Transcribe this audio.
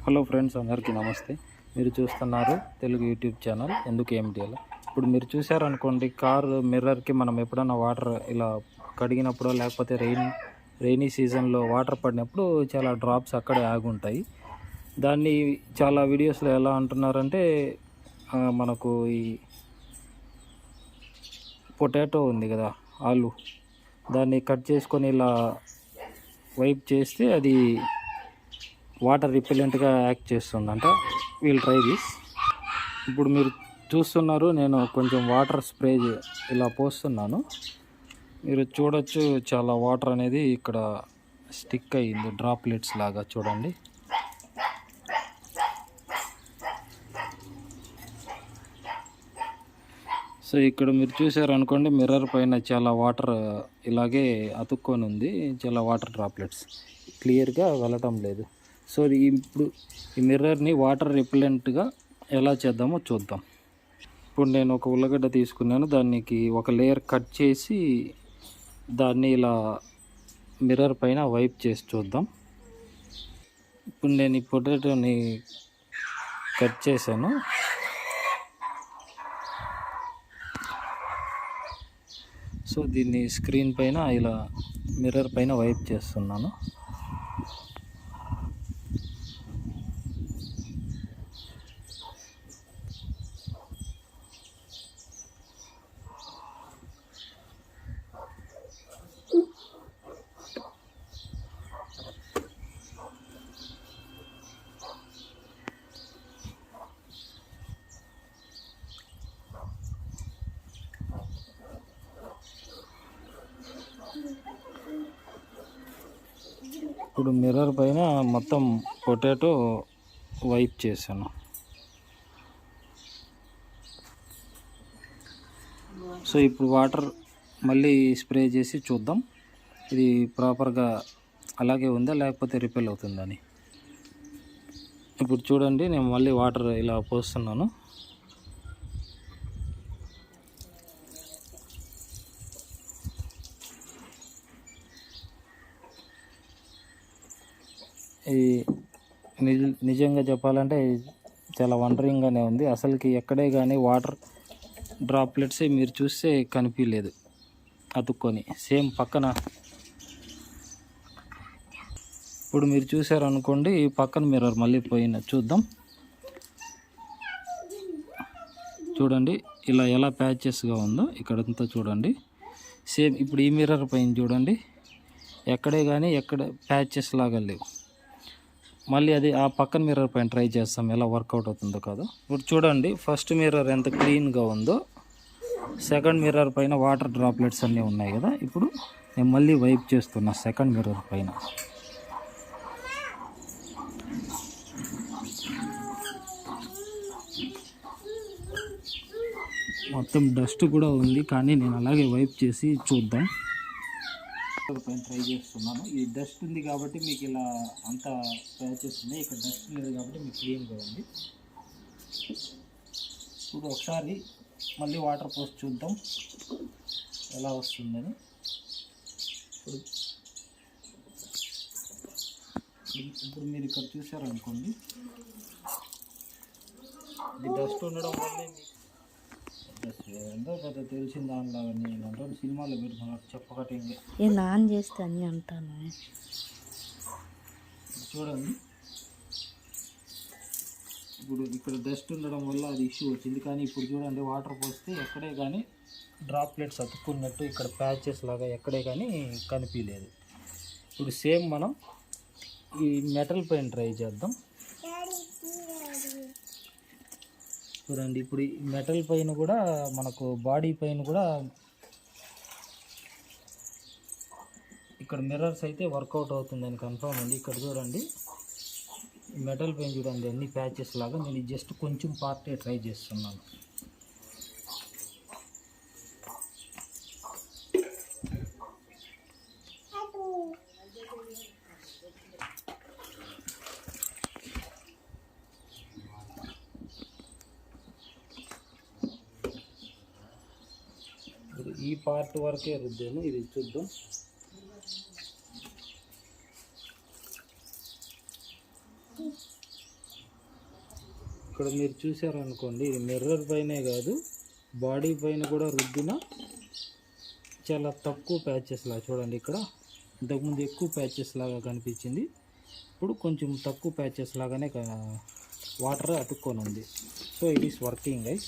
Hello friends, అందరికీ నమస్తే. మీరు చూస్తున్నారు తెలుగు యూట్యూబ్ ఛానల్ ఎందుకు ఏమిటి అలా. ఇప్పుడు మీరు చూసారనుకోండి, కారు మిర్రర్కి మనం ఎప్పుడన్నా వాటర్ ఇలా కడిగినప్పుడు లేకపోతే రెయినీ సీజన్లో వాటర్ పడినప్పుడు చాలా డ్రాప్స్ అక్కడే ఆగుంటాయి. దాన్ని చాలా వీడియోస్లో ఎలా అంటున్నారంటే, మనకు ఈ పొటాటో ఉంది కదా, ఆలు, దాన్ని కట్ చేసుకొని ఇలా వైప్ చేస్తే అది వాటర్ రిపెలెంట్గా యాక్ట్ చేస్తుందంట. We'll try this. ఇప్పుడు మీరు చూస్తున్నారు, నేను కొంచెం వాటర్ స్ప్రే ఇలా పోస్తున్నాను. మీరు చూడొచ్చు, చాలా వాటర్ అనేది ఇక్కడ స్టిక్ అయ్యింది, డ్రాప్లెట్స్ లాగా. చూడండి, సో ఇక్కడ మీరు చూసారనుకోండి, మిర్రర్ పైన చాలా వాటర్ ఇలాగే అతుక్కొని ఉంది, చాలా వాటర్ డ్రాప్లెట్స్ క్లియర్గా వెళ్ళటం లేదు. సో ఇప్పుడు ఈ మిర్రర్ని వాటర్ రిపెలెంట్గా ఎలా చేద్దామో చూద్దాం. ఇప్పుడు నేను ఒక ఉల్లగడ్డ తీసుకున్నాను, దానికి ఒక లేయర్ కట్ చేసి దాన్ని ఇలా మిర్రర్ పైన వైప్ చేసి చూద్దాం. ఇప్పుడు నేను ఈ పొటాటోని కట్ చేశాను. సో దీన్ని స్క్రీన్ పైన ఇలా మిర్రర్ పైన వైప్ చేస్తున్నాను. ఇప్పుడు మిర్రర్ పైన మొత్తం పొటాటో వైప్ చేశాను. సో ఇప్పుడు వాటర్ మళ్ళీ స్ప్రే చేసి చూద్దాం, ఇది ప్రాపర్గా అలాగే ఉందా లేకపోతే రిపెల్ అవుతుందని. ఇప్పుడు చూడండి, నేను మళ్ళీ వాటర్ ఇలా పోస్తున్నాను. ఈ నిజంగా చెప్పాలంటే చాలా వండరింగ్గానే ఉంది. అసలుకి ఎక్కడే కానీ వాటర్ డ్రాప్లెట్స్ మీరు చూస్తే కనిపించలేదు అతుక్కొని, సేమ్ పక్కన. ఇప్పుడు మీరు చూసారనుకోండి, ఈ పక్కన మిర్రర్ మళ్ళీ పోయిన చూద్దాం. చూడండి ఇలా ఎలా ప్యాచెస్గా ఉందో ఇక్కడంతా చూడండి. సేమ్ ఇప్పుడు ఈ మిర్రర్ పైన చూడండి, ఎక్కడే కానీ ఎక్కడ ప్యాచెస్ లాగా లేవు. మళ్ళీ అది ఆ పక్కన మిర్రర్ పైన ట్రై చేస్తాం, ఎలా వర్కౌట్ అవుతుందో కాదు. ఇప్పుడు చూడండి, ఫస్ట్ మిర్రర్ ఎంత క్లీన్గా ఉందో, సెకండ్ మిర్రర్ పైన వాటర్ డ్రాప్లెట్స్ అన్నీ ఉన్నాయి కదా. ఇప్పుడు నేను మళ్ళీ వైప్ చేస్తున్నా సెకండ్ మిర్రర్ పైన. మొత్తం డస్ట్ కూడా ఉంది, కానీ నేను అలాగే వైప్ చేసి చూద్దాం. పైన ట్రై చేస్తున్నాను. ఈ డస్ట్ ఉంది కాబట్టి మీకు ఇలా అంత ప్యాచెస్ ఉన్నాయి, ఇక్కడ డస్ట్ లేదు కాబట్టి మీకు క్లీన్గా ఉంది. ఇప్పుడు ఒకసారి మళ్ళీ వాటర్ పోసి చూద్దాం ఎలా వస్తుందని. ఇప్పుడు మీరు ఇక్కడ చూసారనుకోండి, ఇది డస్ట్ ఉండడం వల్లే ఎంతో పెద్ద తెలిసిన దానిలాగా నేను అంటాను, సినిమాలో పెడుతున్నారు చెప్పకటింగ్. ఆన్ చేస్తే అన్నీ అంటాను. చూడండి, ఇప్పుడు ఇక్కడ డస్ట్ ఉండడం వల్ల అది ఇష్యూ వచ్చింది, కానీ ఇప్పుడు చూడండి వాటర్ పోస్తే ఎక్కడే కానీ డ్రాప్లెట్స్ అతుక్కున్నట్టు ఇక్కడ ప్యాచెస్ లాగా ఎక్కడే కానీ కనిపించలేదు. ఇప్పుడు సేమ్ మనం ఈ మెటల్ పైన ట్రై చేద్దాం. చూడండి, ఇప్పుడు ఈ మెటల్ పైన కూడా మనకు బాడీ పైన కూడా ఇక్కడ మిర్రర్స్ అయితే వర్కౌట్ అవుతుందని కన్ఫర్మ్ అండి. ఇక్కడ చూడండి, మెటల్ పైన చూడండి అన్ని ప్యాచెస్ లాగా. నేను జస్ట్ కొంచెం పార్టే ట్రై చేస్తున్నాను. ఈ పార్ట్ వరకే రుద్దాను, ఇది చూద్దాం. ఇక్కడ మీరు చూసారనుకోండి, ఇది మిర్రర్ పైనే కాదు బాడీ పైన కూడా రుద్దిన చాలా తక్కువ ప్యాచెస్ లాగా చూడండి. ఇక్కడ ఇంతకుముందు ఎక్కువ ప్యాచెస్ లాగా కనిపించింది, ఇప్పుడు కొంచెం తక్కువ ప్యాచెస్ లాగానే వాటర్ అతుక్కొని ఉంది. So it is working guys.